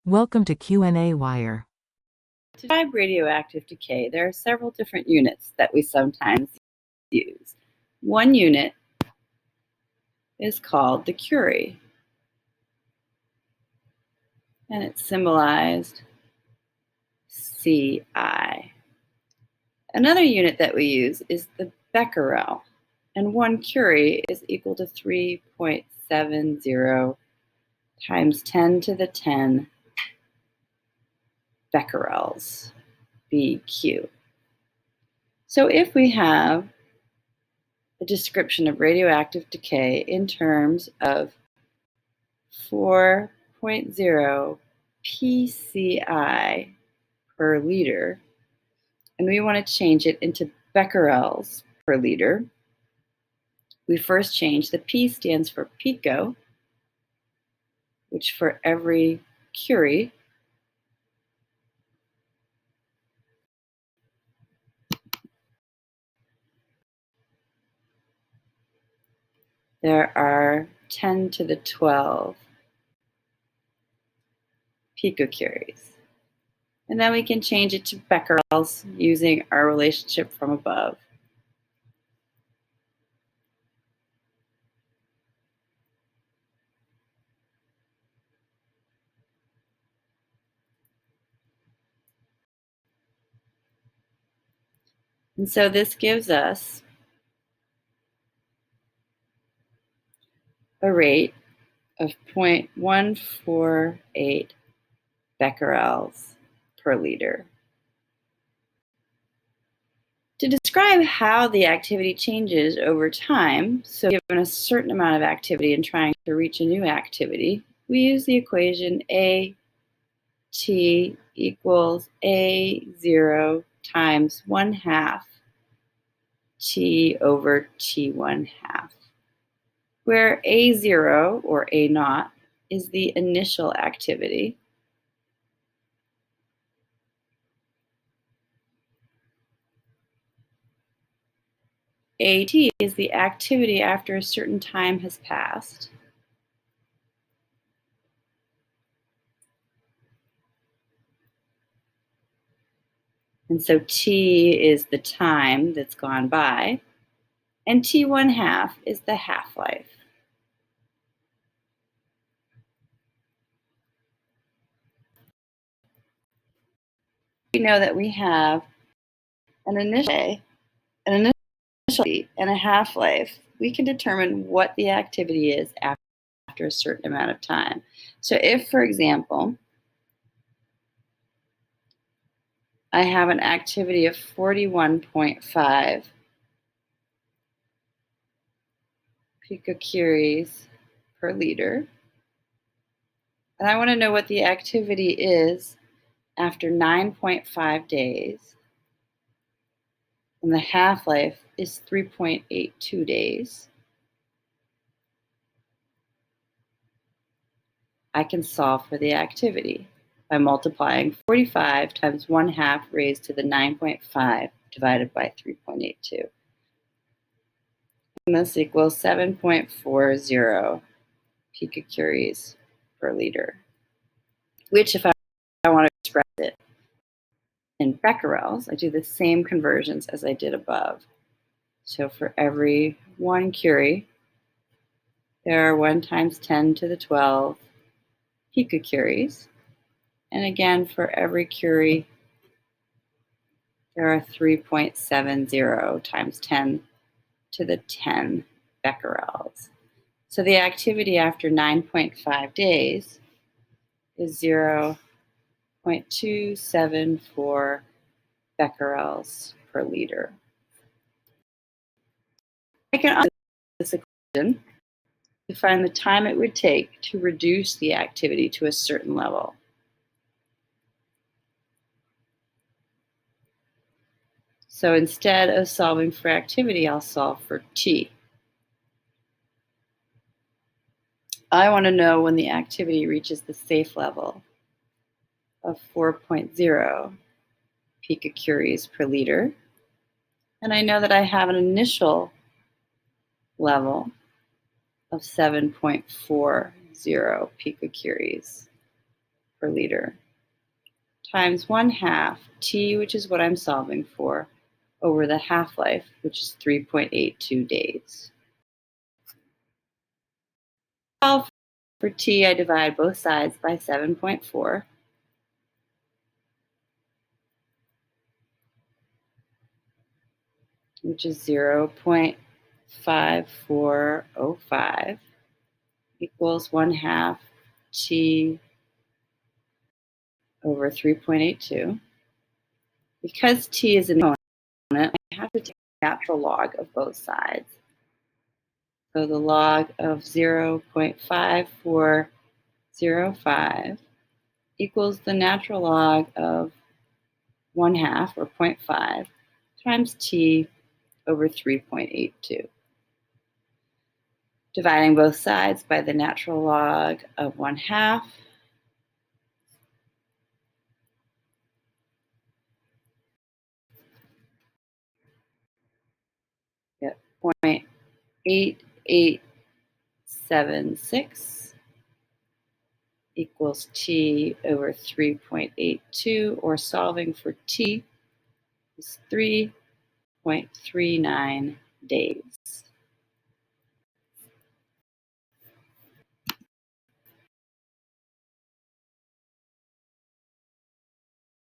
Welcome to qnawire. To describe radioactive decay, there are several different units that we sometimes use. One unit is called the Curie, and it's symbolized Ci. Another unit that we use is the becquerel, and 1 Curie is equal to 3.70 times 10 to the 10 becquerels, BQ. So if we have a description of radioactive decay in terms of 4.0 pci per liter, and we want to change it into becquerels per liter, we first change the P stands for pico, which for every Curie there are 10 to the 12 picocuries. And then we can change it to becquerels using our relationship from above. And so this gives us a rate of 0.148 becquerels per liter. To describe how the activity changes over time, so given a certain amount of activity and trying to reach a new activity, we use the equation AT equals A0 times 1/2 T over T1/2, where A0 or A0 is the initial activity, AT is the activity after a certain time has passed, and so T is the time that's gone by, and T1/2 is the half-life. We know that we have an initial and a half-life. We can determine what the activity is after a certain amount of time. So if, for example, I have an activity of 41.5 picocuries per liter, and I want to know what the activity is after 9.5 days, and the half-life is 3.82 days, I can solve for the activity by multiplying 45 times 1/2 raised to the 9.5 divided by 3.82. And this equals 7.40 picocuries per liter, which if I want to express it in becquerels, I do the same conversions as I did above. So for every 1 Curie, there are 1 times 10 to the 12 picocuries. And again, for every Curie, there are 3.70 times 10 to the 10 becquerels. So the activity after 9.5 days is 0.274 becquerels per liter. I can also use this equation to find the time it would take to reduce the activity to a certain level. So instead of solving for activity, I'll solve for T. I want to know when the activity reaches the safe level of 4.0 picocuries per liter. And I know that I have an initial level of 7.40 picocuries per liter, times 1/2 T, which is what I'm solving for, over the half-life, which is 3.82 days. For T, I divide both sides by 7.4. Which is 0.5405 equals 1/2 T over 3.82. Because T is an exponent, I have to take the natural log of both sides. So the log of 0.5405 equals the natural log of 1/2 or 0.5 times T over 3.82. Dividing both sides by the natural log of 1/2, get 0.8876 equals T over 3.82, or solving for T is 3.39 days.